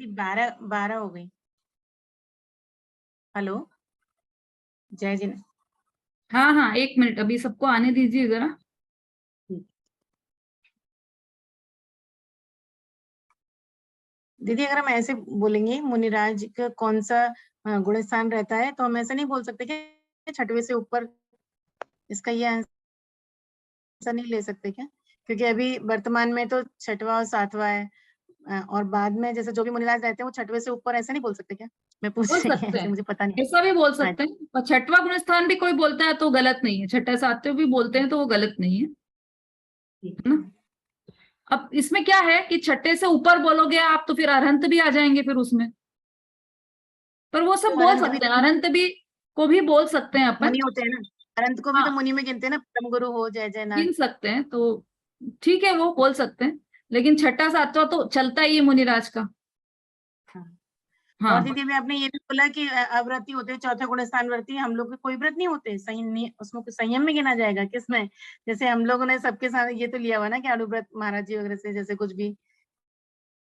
दीदी 12 हो गई। हेलो, जय जी। हाँ हाँ, 1 मिनट, अभी सबको आने दीजिए जरा। दीदी अगर हम ऐसे बोलेंगे मुनिराज का कौन सा गुण स्थान रहता है, तो हम ऐसे नहीं बोल सकते कि छठवे से ऊपर, इसका ये आंसर नहीं ले सकते क्या? क्योंकि अभी वर्तमान में तो छठवा और सातवां है, और बाद में जैसे जो भी मुनिराज रहते हैं वो छठवे से ऊपर, ऐसे नहीं बोल सकते क्या? मैं बोल पूछ रही हूँ, सकते ऐसे हैं, मुझे पता नहीं। ऐसा भी बोल हाँ। सकते हैं, और छठवा गुण स्थान भी कोई बोलता है तो गलत नहीं है, छठा सातवें भी बोलते हैं तो वो गलत नहीं है, ठीक है ना। अब इसमें क्या है कि छठे से ऊपर बोलोगे आप तो फिर अरहंत भी आ जाएंगे फिर उसमें, पर वो सब तो बोल अनंत भी सकते हैं, अरहंत भी को भी बोल सकते हैं अपन। मुनि होते हैं ना, अनंत को भी तो हाँ, मुनि में गिनते हैं ना, परम गुरु हो जय जयनाथ। गिन सकते हैं तो ठीक है, वो बोल सकते हैं, लेकिन छठा सातवां तो चलता ही है मुनिराज का। हाँ। और हाँ, दीदी अभी आपने ये भी बोला कि अव्रती होते हैं, चौथे गुण स्थान व्रती, हम लोग के कोई व्रत नहीं होते, उसमें कुछ संयम में गिना जाएगा किसमें? जैसे हम लोगों ने सबके साथ ये तो लिया हुआ ना कि अनुव्रत महाराज जी वगैरह से, जैसे कुछ भी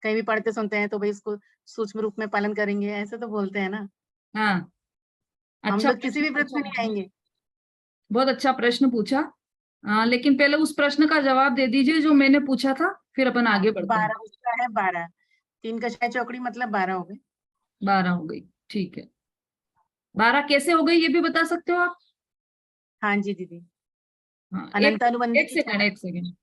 कहीं भी पढ़ते सुनते हैं तो भाई इसको सूक्ष्म रूप में पालन करेंगे, ऐसे तो बोलते हैं ना। हाँ, हम अच्छा लोग किसी प्रश्न भी व्रत पूछा में नहीं आपने, आएंगे। बहुत अच्छा प्रश्न पूछा। लेकिन पहले उस प्रश्न का जवाब दे दीजिए जो मैंने पूछा था, फिर अपन आगे बढ़ते हैं। 12 उसका है, 12 3 का 6 चौकड़ी मतलब 12 हो गए। 12 हो गई, ठीक है। 12 कैसे हो गई ये भी बता सकते हो आप? हाँ जी दीदी। हाँ, एक अनंत अनुबंधी एक की सेकंड, 4। एक सेकंड।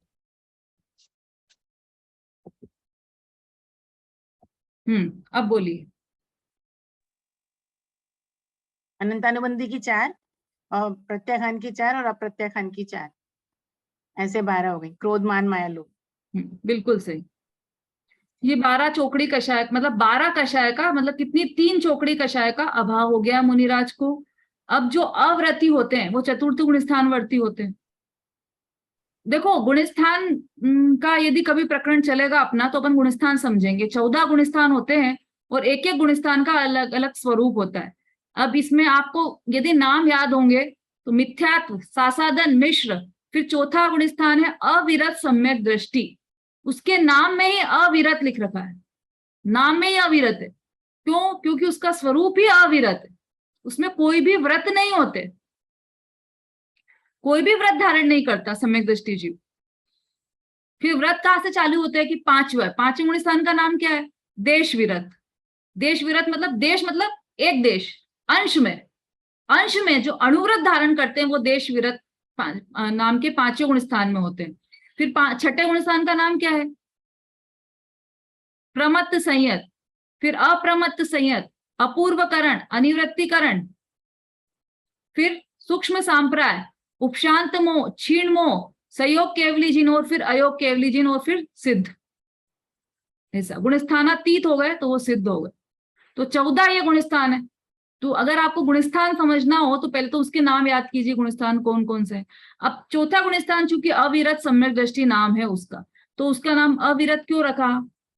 अब बोलिए। अनंत अनुबंधी की 4, और प्रत्याखान की 4, और अप्रत्याखान की 4, ऐसे 12 हो गई, क्रोध मान माया लोभ। बिल्कुल सही। ये 12 चौकड़ी कषाय, मतलब 12 कषाय का मतलब कितनी, 3 चौकड़ी कषाय का अभाव हो गया मुनिराज को। अब जो अव्रती होते हैं वो चतुर्थ गुण स्थान वर्ती होते हैं। देखो गुणस्थान का यदि कभी प्रकरण चलेगा अपना तो अपन गुणस्थान समझेंगे, 14 गुणस्थान होते हैं और एक एक गुणस्थान का अलग अलग स्वरूप होता है। अब इसमें आपको यदि नाम याद होंगे तो मिथ्यात्व, सासादन, मिश्र, फिर चौथा गुणस्थान है अविरत सम्यक दृष्टि। उसके नाम में ही अविरत लिख रखा है, नाम में ही अविरत है। क्यों? क्योंकि उसका स्वरूप ही अविरत है, उसमें कोई भी व्रत नहीं होते, कोई भी व्रत धारण नहीं करता सम्यक दृष्टि जीव। फिर व्रत कहां से चालू होते हैं कि पांचवें गुण स्थान का नाम क्या है? देश विरत। देश विरत मतलब देश मतलब एक देश, अंश में, अंश में जो अणुव्रत धारण करते हैं वो देश विरत नाम के 5वें गुण स्थान में होते हैं। फिर छठे गुण स्थान का नाम क्या है? प्रमत्त संयत, फिर अप्रमत्त संयत, अपूर्वकरण, अनिवृत्तिकरण, फिर सूक्ष्म सांप्राय, उपशांत मोह, क्षीण मोह, सहयोग केवली जिन, और फिर अयोग केवली जिन, और फिर सिद्ध। ऐसा गुणस्थानातीत हो गए तो वो सिद्ध हो गए। तो 14 ये गुणस्थान है। तो अगर आपको गुणस्थान समझना हो तो पहले तो उसके नाम याद कीजिए, गुणस्थान कौन कौन से हैं। अब चौथा गुणस्थान चूंकि अविरत सम्यक दृष्टि नाम है उसका, तो उसका नाम अविरत क्यों रखा?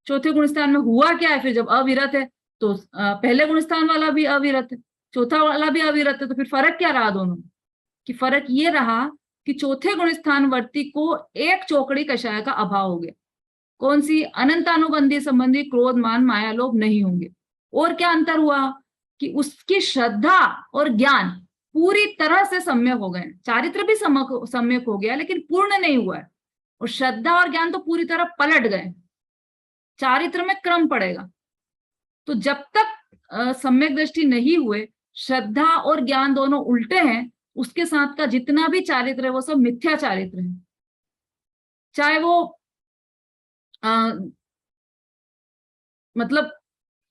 चौथे गुणस्थान में हुआ क्या है फिर जब अविरत है, तो पहले गुणस्थान वाला भी अविरत है, चौथा वाला भी अविरत है, तो फिर फर्क क्या रहा दोनों में? कि फर्क ये रहा कि चौथे गुणस्थान वर्ती को एक चौकड़ी कषाय का अभाव हो गया। कौन सी? अनंतानुबंधी संबंधी क्रोध मान माया लोभ नहीं होंगे। और क्या अंतर हुआ कि उसकी श्रद्धा और ज्ञान पूरी तरह से सम्यक हो गए, चारित्र भी सम्यक हो गया लेकिन पूर्ण नहीं हुआ है, और श्रद्धा और ज्ञान तो पूरी तरह पलट गए, चारित्र में क्रम पड़ेगा। तो जब तक सम्यक दृष्टि नहीं हुए, श्रद्धा और ज्ञान दोनों उल्टे हैं, उसके साथ का जितना भी चारित्र है वो सब मिथ्या चारित्र है। चाहे वो मतलब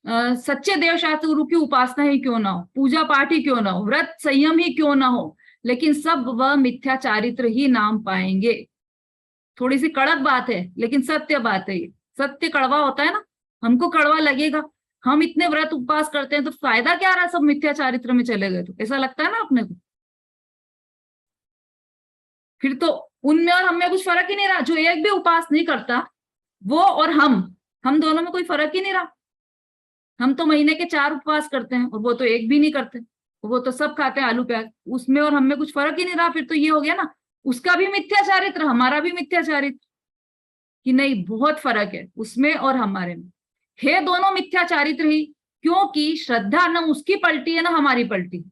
सच्चे देव शास्त्र गुरु की उपासना ही क्यों ना हो, पूजा पाठ ही क्यों ना हो, व्रत संयम ही क्यों ना हो, लेकिन सब वह मिथ्या चारित्र ही नाम पाएंगे। थोड़ी सी कड़क बात है लेकिन सत्य बात है ये। सत्य कड़वा होता है ना, हमको कड़वा लगेगा, हम इतने व्रत उपवास करते हैं तो फायदा क्या रहा, सब मिथ्या चारित्र में चले गए, तो ऐसा लगता है ना अपने को। फिर तो उनमें और हमें कुछ फर्क ही नहीं रहा, जो एक भी उपास नहीं करता वो और हम दोनों में कोई फर्क ही नहीं रहा। हम तो महीने के 4 उपवास करते हैं और वो तो एक भी नहीं करते, वो तो सब खाते हैं आलू प्याज, उसमें और हमें कुछ फर्क ही नहीं रहा। फिर तो ये हो गया ना, उसका भी मिथ्या चारित्र हमारा भी मिथ्या चारित्र, कि नहीं बहुत फर्क है उसमें और हमारे में। है दोनों मिथ्या चारित्र ही, क्योंकि श्रद्धा न उसकी पलटी है ना हमारी पलटी।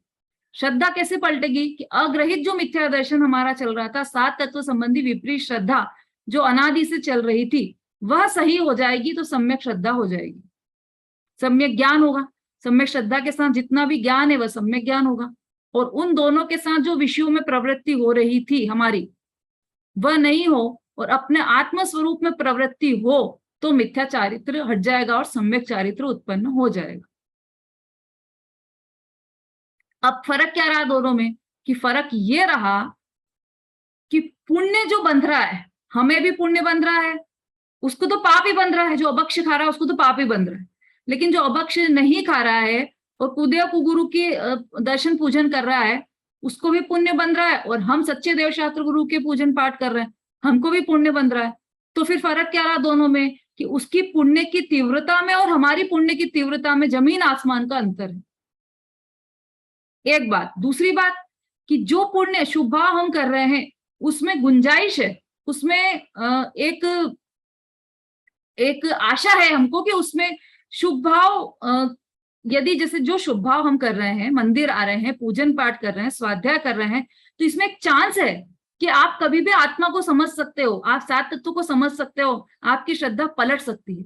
श्रद्धा कैसे पलटेगी कि अग्रहित जो मिथ्या दर्शन हमारा चल रहा था, 7 तत्व संबंधी विपरीत श्रद्धा जो अनादि से चल रही थी, वह सही हो जाएगी तो सम्यक श्रद्धा हो जाएगी, सम्यक ज्ञान होगा। सम्यक श्रद्धा के साथ जितना भी ज्ञान है वह सम्यक ज्ञान होगा। और उन दोनों के साथ जो विषयों में प्रवृत्ति हो रही थी हमारी, वह नहीं हो और अपने आत्म स्वरूप में प्रवृत्ति हो, तो मिथ्या चारित्र हट जाएगा और सम्यक चारित्र उत्पन्न हो जाएगा। अब फर्क क्या रहा दोनों में, कि फर्क ये रहा कि पुण्य जो बंध रहा है, हमें भी पुण्य बंध रहा है, उसको तो पाप ही बंध रहा है। जो अभक्ष खा रहा है उसको तो पाप ही बंध रहा है, लेकिन जो अभक्ष नहीं खा रहा है और कुदेय कुगुरु की दर्शन पूजन कर रहा है, उसको भी पुण्य बंध रहा है। और हम सच्चे देवशास्त्र गुरु के पूजन पाठ कर रहे हैं, हमको भी पुण्य बंध रहा है। तो फिर फर्क क्या रहा दोनों में, कि उसकी पुण्य की तीव्रता में और हमारी पुण्य की तीव्रता में जमीन आसमान का अंतर है। एक बात। दूसरी बात कि जो पुण्य शुभ भाव हम कर रहे हैं उसमें गुंजाइश है, उसमें एक आशा है हमको कि उसमें शुभ भाव, यदि जैसे जो शुभ भाव हम कर रहे हैं, मंदिर आ रहे हैं, पूजन पाठ कर रहे हैं, स्वाध्याय कर रहे हैं, तो इसमें एक चांस है कि आप कभी भी आत्मा को समझ सकते हो, आप 7 तत्वों को समझ सकते हो, आपकी श्रद्धा पलट सकती है।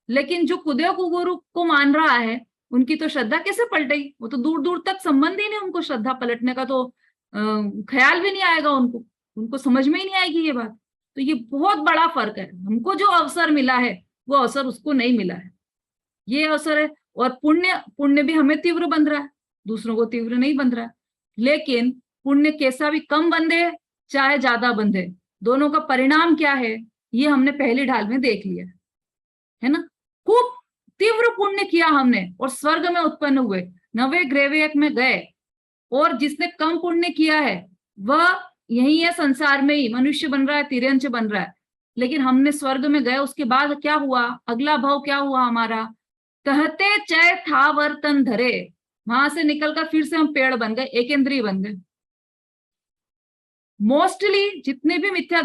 लेकिन जो कुदेय कुगुरु को मान रहा है, उनकी तो श्रद्धा कैसे पलटेगी? वो तो दूर दूर तक संबंध ही नहीं, उनको श्रद्धा पलटने का तो ख्याल भी नहीं आएगा, उनको समझ में ही नहीं आएगी ये बात। तो ये बहुत बड़ा फर्क है। हमको जो अवसर मिला है वो अवसर उसको नहीं मिला है, ये अवसर है। और पुण्य भी हमें तीव्र बंध रहा है, दूसरों को तीव्र नहीं बंध रहा है। लेकिन पुण्य कैसा भी कम बंधे चाहे ज्यादा बंधे, दोनों का परिणाम क्या है ये हमने पहली ढाल में देख लिया है ना। खूब तीव्र पुण्य किया हमने और स्वर्ग में उत्पन्न हुए, 9वें ग्रहवेक में गए। और जिसने कम पुण्य किया है वह यही है, संसार में ही मनुष्य बन रहा है, तिर्यंच बन रहा है। लेकिन हमने स्वर्ग में गए, उसके बाद क्या हुआ, अगला भाव क्या हुआ हमारा, कहते चय था वर्तन धरे, वहां से निकलकर फिर से हम पेड़ बन गए, एकेंद्रीय बन गए। मोस्टली जितने भी मिथ्या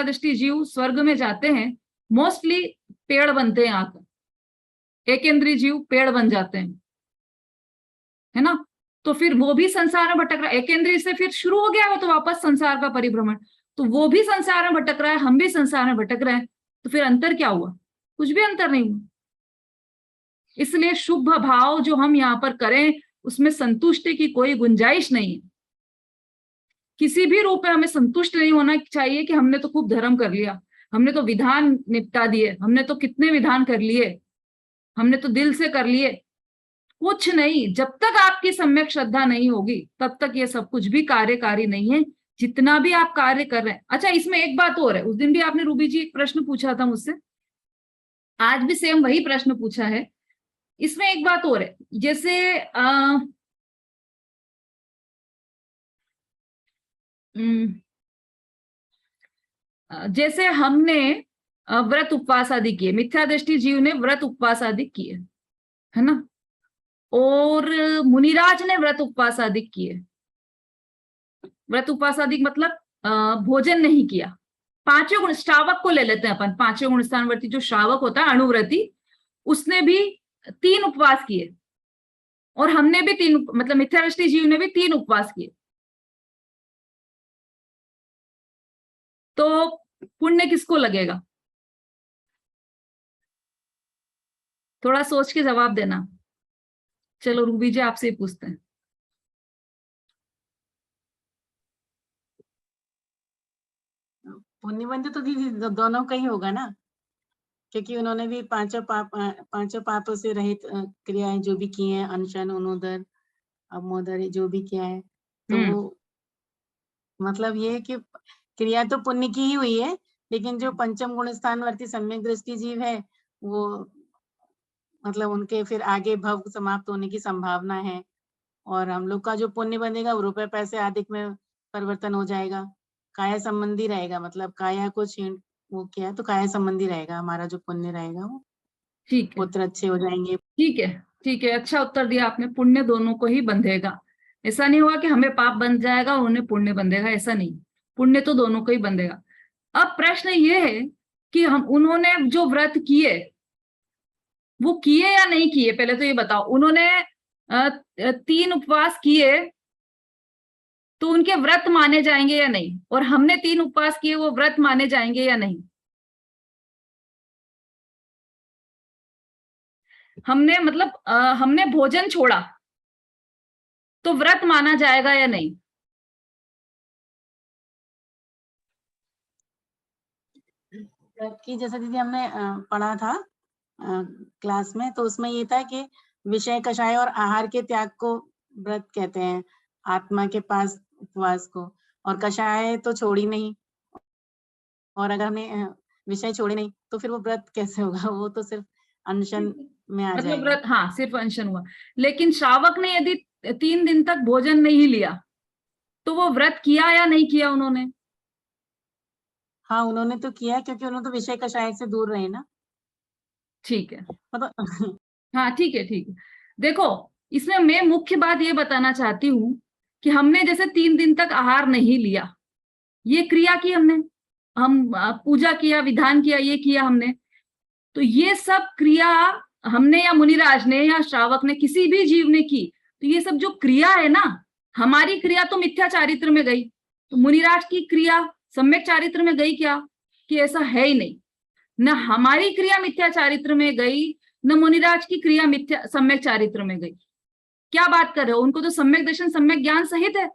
दृष्टि जीव स्वर्ग में जाते हैं, मोस्टली पेड़ बनते हैं, आकर एकेंद्रीय जीव पेड़ बन जाते हैं, है ना। तो फिर वो भी संसार में भटक रहा है, एकेंद्रीय से फिर शुरू हो गया वो तो वापस संसार का परिभ्रमण, तो वो भी संसार में भटक रहा है, हम भी संसार में भटक रहे हैं। तो फिर अंतर क्या हुआ? कुछ भी अंतर नहीं हुआ। इसलिए शुभ भाव जो हम यहाँ पर करें उसमें संतुष्टि की कोई गुंजाइश नहीं है। किसी भी रूप में हमें संतुष्ट नहीं होना चाहिए कि हमने तो खूब धर्म कर लिया, हमने तो विधान निपटा दिए, हमने तो कितने विधान कर लिए, हमने तो दिल से कर लिए। कुछ नहीं, जब तक आपकी सम्यक श्रद्धा नहीं होगी तब तक ये सब कुछ भी कार्यकारी नहीं है, जितना भी आप कार्य कर रहे हैं। अच्छा, इसमें एक बात और है, उस दिन भी आपने रूबी जी एक प्रश्न पूछा था मुझसे, आज भी सेम वही प्रश्न पूछा है। इसमें एक बात और है, जैसे जैसे हमने व्रत उपवास आदि किए, मिथ्या दृष्टि जीव ने व्रत उपवास आदि किए, है ना, और मुनिराज ने व्रत उपवास आदि किए। व्रत उपवास आदि मतलब भोजन नहीं किया। 5वें गुण, श्रावक को ले लेते हैं अपन, 5वें गुण स्थानवर्ती जो श्रावक होता है अणुव्रती, उसने भी 3 उपवास किए, और हमने भी 3, मतलब मिथ्या दृष्टि जीव ने भी 3 उपवास किए। तो पुण्य किसको लगेगा? थोड़ा सोच के जवाब देना। चलो रूबी जी आपसे ही पूछते हैं। पुण्य बंधु तो दीदी दोनों का ही होगा ना, क्योंकि उन्होंने भी पांचों पापों से रहित क्रियाएं जो भी की हैं, अनशन, उनोदर, अमोदर, जो भी किया है, तो वो मतलब ये है कि क्रिया तो पुण्य की ही हुई है, लेकिन जो पंचम गुण स्थानवर्ती सम्यक दृष्टि जीव है वो मतलब उनके फिर आगे भव समाप्त होने की संभावना है। और हम लोग का जो पुण्य बनेगा वो रुपए पैसे आदि में परिवर्तन हो जाएगा, काया संबंधी रहेगा, मतलब काया को छीन वो किया तो काया संबंधी रहेगा हमारा जो पुण्य रहेगा, वो ठीक है, पुत्र अच्छे हो जाएंगे। ठीक है, ठीक है, अच्छा उत्तर दिया आपने। पुण्य दोनों को ही बंधेगा, ऐसा नहीं होगा कि हमें पाप बंध जाएगा और उन्हें पुण्य बंधेगा, ऐसा नहीं। पुण्य तो दोनों को ही बंधेगा। अब प्रश्न ये है कि हम उन्होंने जो व्रत किए वो किए या नहीं किए, पहले तो ये बताओ। उन्होंने 3 उपवास किए तो उनके व्रत माने जाएंगे या नहीं, और हमने 3 उपवास किए, वो व्रत माने जाएंगे या नहीं? हमने मतलब हमने भोजन छोड़ा तो व्रत माना जाएगा या नहीं? व्रत की जैसे दीदी हमने पढ़ा था क्लास में, तो उसमें ये था कि विषय कषाय और आहार के त्याग को व्रत कहते हैं, आत्मा के पास उपवास को। और कषाय तो छोड़ी नहीं, और अगर हमने विषय छोड़े नहीं तो फिर वो व्रत कैसे होगा? वो तो सिर्फ अनशन में आ मतलब जाएगा। व्रत, हाँ, सिर्फ अनशन हुआ। लेकिन श्रावक ने यदि 3 दिन तक भोजन नहीं लिया तो वो व्रत किया या नहीं किया उन्होंने? हाँ, उन्होंने तो किया, क्योंकि उन्होंने तो विषय कषाय से दूर रहे ना, ठीक है, मतलब हाँ, ठीक है, ठीक है। देखो, इसमें मैं मुख्य बात ये बताना चाहती हूँ कि हमने जैसे 3 दिन तक आहार नहीं लिया, ये क्रिया की हमने, हम पूजा किया, विधान किया, ये किया हमने, तो ये सब क्रिया हमने या मुनिराज ने या श्रावक ने, किसी भी जीव ने की, तो ये सब जो क्रिया है ना, हमारी क्रिया तो मिथ्या चारित्र में गई, तो मुनिराज की क्रिया सम्यक चारित्र में गई क्या? कि ऐसा है ही नहीं। न हमारी क्रिया मिथ्या चारित्र में गई, न मुनिराज की क्रिया मिथ्या सम्यक चारित्र में गई। क्या बात कर रहे हो? उनको तो सम्यक दर्शन सम्यक ज्ञान सहित है,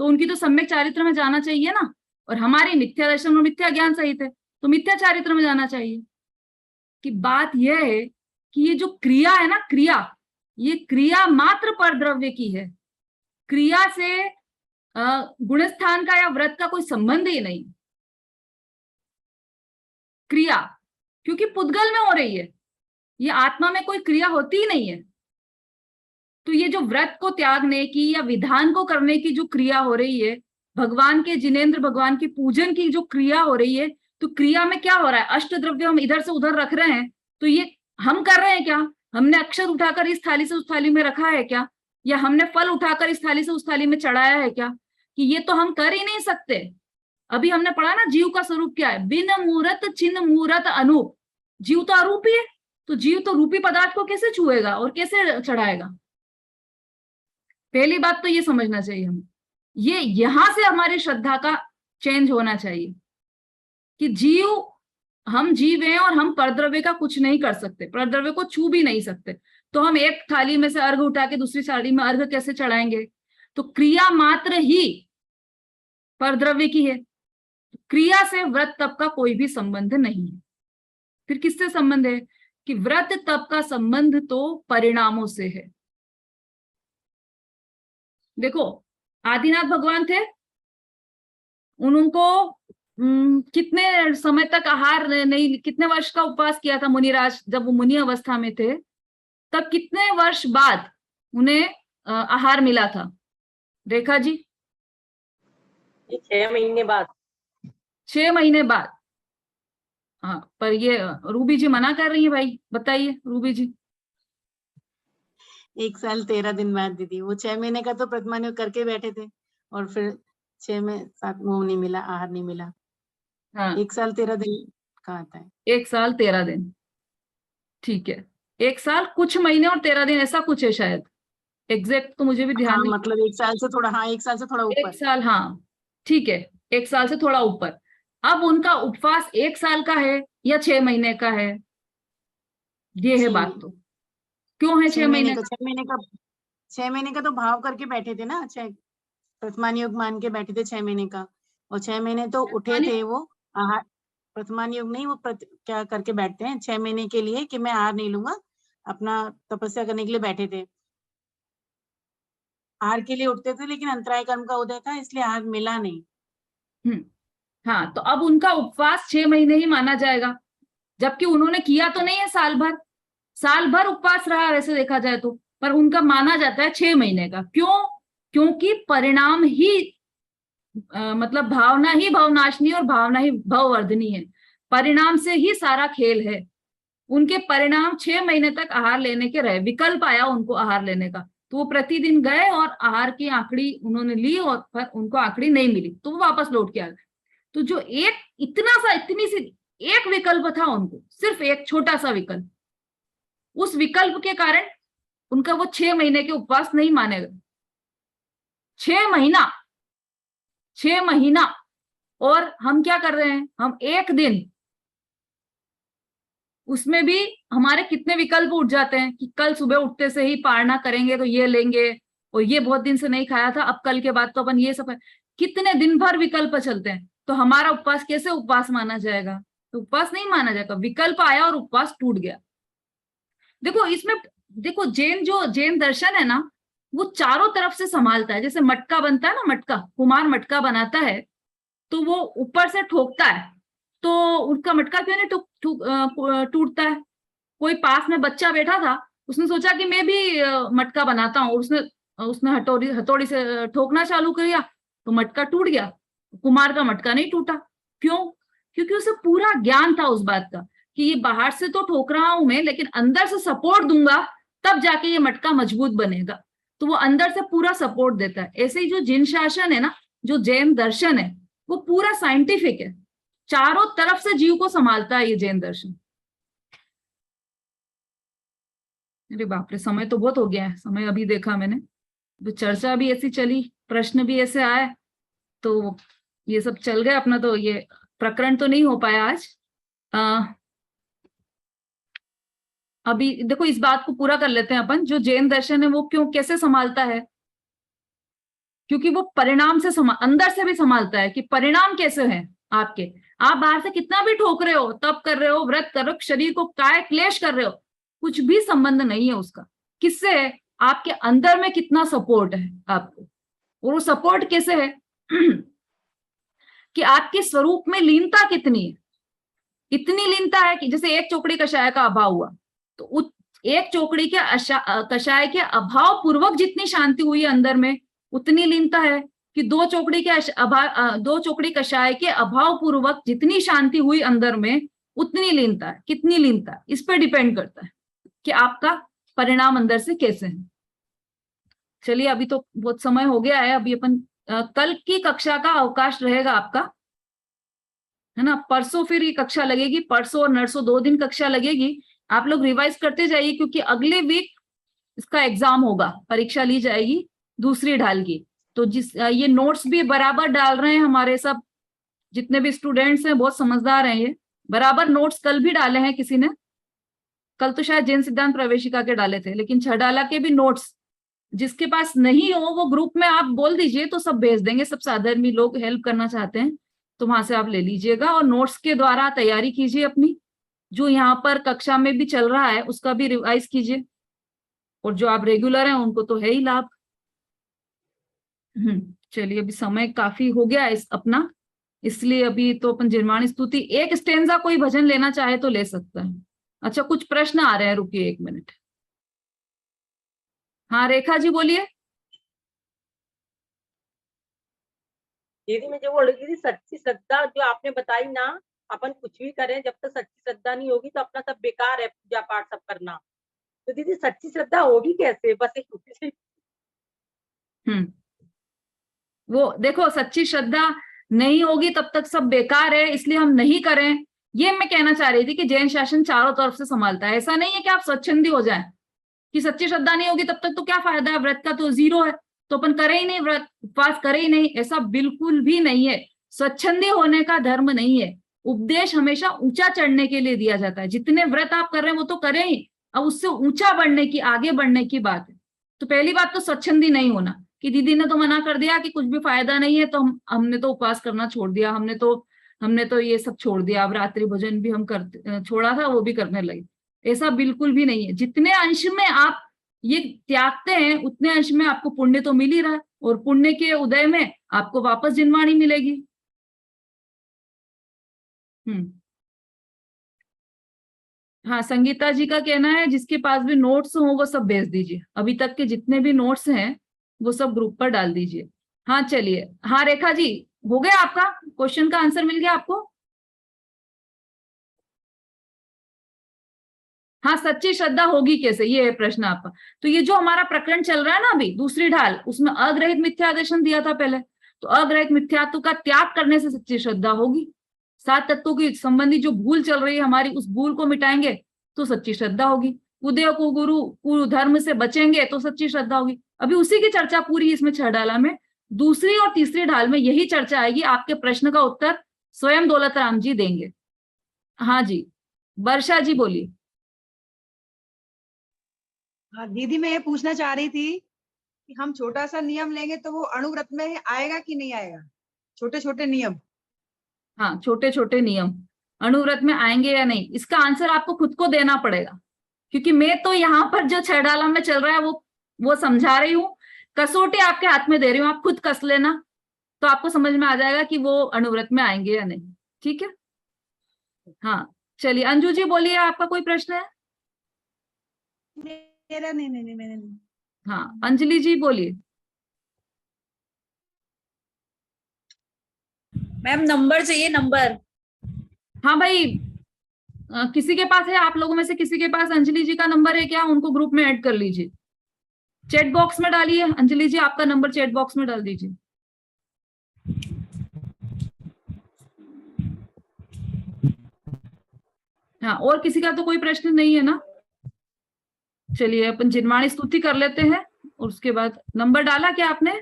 तो उनकी तो सम्यक चारित्र में जाना चाहिए ना, और हमारी मिथ्या दर्शन और मिथ्या ज्ञान सहित है, तो मिथ्या चारित्र में जाना चाहिए। कि बात यह है कि ये जो क्रिया है ना, क्रिया, ये क्रिया मात्र पर द्रव्य की है, क्रिया से गुणस्थान का या व्रत का कोई संबंध ही नहीं। क्रिया क्योंकि पुद्गल में हो रही है, ये आत्मा में कोई क्रिया होती ही नहीं है। तो ये जो व्रत को त्यागने की या विधान को करने की जो क्रिया हो रही है, भगवान के, जिनेन्द्र भगवान के पूजन की जो क्रिया हो रही है, तो क्रिया में क्या हो रहा है? अष्ट द्रव्य हम इधर से उधर रख रहे हैं, तो ये हम कर रहे हैं क्या? हमने अक्षर उठाकर इस थाली से उस थाली में रखा है क्या? या हमने फल उठाकर इस थाली से उस थाली में चढ़ाया है क्या? कि ये तो हम कर ही नहीं सकते। अभी हमने पढ़ा ना, जीव का स्वरूप क्या है? बिन मूरत चिन्ह मूरत अनूप। जीव तो अरूपी है, तो जीव तो रूपी पदार्थ को कैसे छुएगा और कैसे चढ़ाएगा? पहली बात तो ये समझना चाहिए हमें, ये यहां से हमारी श्रद्धा का चेंज होना चाहिए कि जीव, हम जीव हैं और हम परद्रव्य का कुछ नहीं कर सकते, परद्रव्य को छू भी नहीं सकते, तो हम एक थाली में से अर्घ उठा के दूसरी थाली में अर्घ कैसे चढ़ाएंगे? तो क्रिया मात्र ही परद्रव्य की है, क्रिया से व्रत तप का कोई भी संबंध नहीं है। फिर किससे संबंध है? कि व्रत तप का संबंध तो परिणामों से है। देखो, आदिनाथ भगवान थे, उनको कितने समय तक आहार नहीं, कितने वर्ष का उपवास किया था मुनिराज, जब वो मुनि अवस्था में थे, तब कितने वर्ष बाद उन्हें आहार मिला था? रेखा जी? 6 महीने बाद। 6 महीने बाद। हाँ, पर ये रूबी जी मना कर रही है भाई, बताइए रूबी जी। 1 साल 13 दिन बाद दीदी, वो 6 महीने का तो प्रतिमानियोग करके बैठे थे, और फिर 6 में 7 वो नहीं मिला, आहार नहीं मिला। हाँ, 1 साल 13 दिन का आता है। 1 साल 13 दिन, ठीक है। 1 साल कुछ महीने और 13 दिन, ऐसा कुछ है शायद, एग्जैक्ट तो मुझे भी ध्यान हाँ, नहीं। मतलब 1 साल से थोड़ा, हाँ 1 साल से थोड़ा 1 ऊपर। साल, हाँ, ठीक है, 1 साल से थोड़ा ऊपर। अब उनका उपवास 1 साल का है या 6 महीने का है? ये है बात। तो क्यों है 6 महीने का? 6 महीने का, 6 महीने का तो भाव करके बैठे थे ना, 6 प्रथमान योग मान के बैठे थे 6 महीने का, और 6 महीने तो उठे थे वो आहार। प्रथमान योग नहीं, वो क्या करके बैठते हैं 6 महीने के लिए कि मैं आहार नहीं लूंगा, अपना तपस्या करने के लिए बैठे थे। आहार के लिए उठते थे, लेकिन अंतराय कर्म का उदय था, इसलिए आहार मिला नहीं। हाँ, तो अब उनका उपवास 6 महीने ही माना जाएगा, जबकि उन्होंने किया तो नहीं है साल भर, साल भर उपवास रहा वैसे देखा जाए तो, पर उनका माना जाता है 6 महीने का। क्यों? क्योंकि परिणाम ही मतलब भावना ही भवनाशनी और भावना ही भववर्धनी है, परिणाम से ही सारा खेल है। उनके परिणाम 6 महीने तक आहार लेने के रहे, विकल्प आया उनको आहार लेने का, तो वो प्रतिदिन गए और आहार की आंकड़ी उन्होंने ली, और पर उनको आंकड़ी नहीं मिली तो वो वापस लौट के आ गए। तो जो एक इतना सा, इतनी सी एक विकल्प था उनको, सिर्फ एक छोटा सा विकल्प, उस विकल्प के कारण उनका वो 6 महीने के उपवास नहीं माने गए। 6 महीना। और हम क्या कर रहे हैं, हम एक दिन, उसमें भी हमारे कितने विकल्प उठ जाते हैं कि कल सुबह उठते से ही पारना करेंगे तो ये लेंगे, और ये बहुत दिन से नहीं खाया था, अब कल के बाद तो अपन ये सब, कितने दिन भर विकल्प चलते हैं। तो हमारा उपवास कैसे उपवास माना जाएगा? तो उपवास नहीं माना जाएगा, विकल्प आया और उपवास टूट गया। देखो इसमें, देखो जैन दर्शन है ना, वो चारों तरफ से संभालता है। जैसे मटका बनता है ना, मटका, कुम्हार मटका बनाता है, तो वो ऊपर से ठोकता है, तो उनका मटका क्यों नहीं टूटता है? कोई पास में बच्चा बैठा था, उसने सोचा कि मैं भी मटका बनाता हूँ, उसने उसने हथौड़ी से ठोकना चालू किया, तो मटका टूट गया। कुम्हार का मटका नहीं टूटा। क्यों? क्योंकि उसे पूरा ज्ञान था उस बात का कि ये बाहर से तो ठोक रहा हूं मैं, लेकिन अंदर से सपोर्ट दूंगा तब जाके ये मटका मजबूत बनेगा। तो वो अंदर से पूरा सपोर्ट देता है। ऐसे ही जो जिन शासन है ना, जो जैन दर्शन है, वो पूरा साइंटिफिक है, चारों तरफ से जीव को संभालता है ये जैन दर्शन। अरे बाप रे, समय तो बहुत हो गया है। समय अभी देखा मैंने, तो चर्चा भी ऐसी चली, प्रश्न भी ऐसे आए, तो ये सब चल गया अपना। तो ये प्रकरण तो नहीं हो पाया आज। अभी देखो इस बात को पूरा कर लेते हैं अपन, जो जैन दर्शन है वो क्यों, कैसे संभालता है? क्योंकि वो परिणाम से अंदर से भी संभालता है कि परिणाम कैसे हैं आपके। आप बाहर से कितना भी ठोक रहे हो, तप कर रहे हो, व्रत कर रहे हो, शरीर को काय क्लेश कर रहे हो, कुछ भी संबंध नहीं है उसका। किससे है? आपके अंदर में कितना सपोर्ट है आपको, और वो सपोर्ट कैसे है कि आपके स्वरूप में लीनता कितनी है। इतनी लीनता है कि जैसे एक चोकड़ी कषाय का अभाव हुआ, तो एक चोकड़ी के कषाय के अभाव पूर्वक जितनी शांति हुई अंदर में, उतनी लीनता है कि दो चोकड़ी कषाय के अभाव पूर्वक जितनी शांति हुई अंदर में, उतनी लीनता है। कितनी लीनता है इस पर डिपेंड करता है कि आपका परिणाम अंदर से कैसे है। चलिए अभी तो बहुत समय हो गया है, अभी अपन कल की कक्षा का अवकाश रहेगा आपका, है ना। परसों फिर ये कक्षा लगेगी, परसों और नरसों 2 दिन कक्षा लगेगी। आप लोग रिवाइज करते जाइए, क्योंकि अगले वीक इसका एग्जाम होगा, परीक्षा ली जाएगी दूसरी ढाल की। तो ये नोट्स भी बराबर डाल रहे हैं हमारे सब जितने भी स्टूडेंट्स हैं, बहुत समझदार हैं ये, बराबर नोट्स कल भी डाले हैं किसी ने। कल तो शायद जैन सिद्धांत प्रवेशिका के डाले थे, लेकिन छडाला के भी नोट्स, जिसके पास नहीं हो वो ग्रुप में आप बोल दीजिए तो सब भेज देंगे। सब साधर्मी लोग हेल्प करना चाहते हैं तो वहां से आप ले लीजिएगा, और नोट्स के द्वारा तैयारी कीजिए अपनी। जो यहाँ पर कक्षा में भी चल रहा है उसका भी रिवाइज कीजिए, और जो आप रेगुलर हैं उनको तो है ही लाभ। चलिए अभी समय काफी हो गया इस अपना, इसलिए अभी तो अपन जिनवाणी स्तुति एक स्टेंजा कोई भजन लेना चाहे तो ले सकता है। अच्छा कुछ प्रश्न आ रहे हैं, रुकिए 1 मिनट। हाँ रेखा जी बोलिए। दीदी मैं जो बोल रही थी, सच्ची श्रद्धा जो आपने बताई ना, अपन कुछ भी करें जब तक सच्ची श्रद्धा नहीं होगी तो अपना सब बेकार है, पूजा पाठ सब करना। तो दीदी सच्ची श्रद्धा होगी कैसे? बस एक वो देखो, सच्ची श्रद्धा नहीं होगी तब तक सब बेकार है, इसलिए हम नहीं करें, ये मैं कहना चाह रही थी कि जैन शासन चारों तरफ से संभालता है। ऐसा नहीं है कि आप स्वच्छंदी हो जाएं कि सच्ची श्रद्धा नहीं होगी तब तक तो क्या फायदा है, व्रत का तो 0 है, तो अपन करें ही नहीं व्रत, उपवास करें ही नहीं, ऐसा बिल्कुल भी नहीं है। स्वच्छंदी होने का धर्म नहीं है। उपदेश हमेशा ऊंचा चढ़ने के लिए दिया जाता है। जितने व्रत आप कर रहे हैं वो तो करें ही, अब उससे ऊंचा बढ़ने की, आगे बढ़ने की बात है। तो पहली बात तो स्वच्छंदी नहीं होना, कि दीदी ने तो मना कर दिया कि कुछ भी फायदा नहीं है, तो हमने तो उपवास करना छोड़ दिया, हमने तो ये सब छोड़ दिया, अब रात्रि भोजन भी हम करते छोड़ा था, वो भी करने लगे। ऐसा बिल्कुल भी नहीं है। जितने अंश में आप ये त्यागते हैं उतने अंश में आपको पुण्य तो मिल ही रहा है, और पुण्य के उदय में आपको वापस जिनवाणी मिलेगी। हाँ संगीता जी का कहना है जिसके पास भी नोट्स हो वो सब भेज दीजिए, अभी तक के जितने भी नोट्स हैं वो सब ग्रुप पर डाल दीजिए। हाँ चलिए, हाँ रेखा जी हो गया आपका क्वेश्चन का आंसर मिल गया आपको? हाँ सच्ची श्रद्धा होगी कैसे, ये है प्रश्न आपका। तो ये जो हमारा प्रकरण चल रहा है ना अभी दूसरी ढाल, उसमें अग्रहित मिथ्यादर्शन दिया था पहले, तो अग्रहित मिथ्यात्व का त्याग करने से सच्ची श्रद्धा होगी। 7 तत्वों की संबंधी जो भूल चल रही है हमारी, उस भूल को मिटाएंगे तो सच्ची श्रद्धा होगी। कुदेव कुगुरु कुधर्म से बचेंगे तो सच्ची श्रद्धा होगी। अभी उसी की चर्चा पूरी इसमें 6 ढाला में, दूसरी और तीसरी ढाल में यही चर्चा आएगी। आपके प्रश्न का उत्तर स्वयं दौलत राम जी देंगे। हाँ जी, वर्षा जी बोलिए। हाँ दीदी, मैं ये पूछना चाह रही थी कि हम छोटा सा नियम लेंगे तो वो अणुव्रत में आएगा कि नहीं आएगा? छोटे छोटे नियम। हाँ, छोटे छोटे नियम अणुव्रत में आएंगे या नहीं, इसका आंसर आपको खुद को देना पड़ेगा, क्योंकि मैं तो यहाँ पर जो 6 डाला में चल रहा है वो समझा रही हूँ, कसौटी आपके हाथ में दे रही हूँ, आप खुद कस लेना तो आपको समझ में आ जाएगा कि वो अणुव्रत में आएंगे या नहीं। ठीक है, हाँ चलिए अंजू जी बोलिए, आपका कोई प्रश्न है? मेरा नहीं, मैंने नहीं। हाँ अंजलि जी बोलिए। मैम नंबर चाहिए, नंबर। हाँ भाई, किसी के पास है, आप लोगों में से किसी के पास अंजलि जी का नंबर है क्या? उनको ग्रुप में ऐड कर लीजिए, चैट बॉक्स में डालिए। अंजलि जी आपका नंबर चैट बॉक्स में डाल दीजिए। हाँ, और किसी का तो कोई प्रश्न नहीं है ना? चलिए अपन जिनवाणी स्तुति कर लेते हैं और उसके बाद नंबर डाला क्या आपने?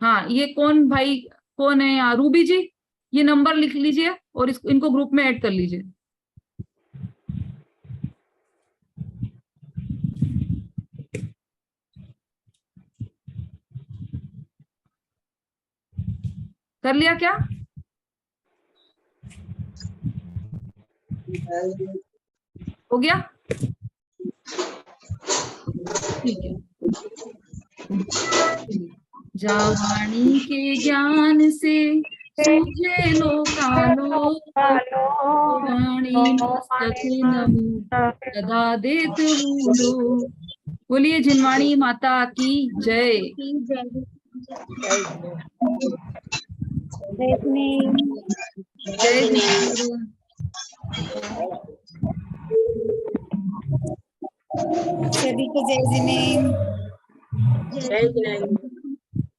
हाँ, ये कौन भाई कौन है यहाँ? रूबी जी, ये नंबर लिख लीजिए और इनको ग्रुप में ऐड कर लीजिए। कर लिया क्या? हो गया? ठीक है। जावाणी के ज्ञान से सूझे लोकालो, वाणी मस्तक नमो सदा देत बूलो। बोलिए जिनवाणी माता की जय। जय जिनेन्द्र। सभी को जय जिनेन्द्र। जय जिनेन्द्र।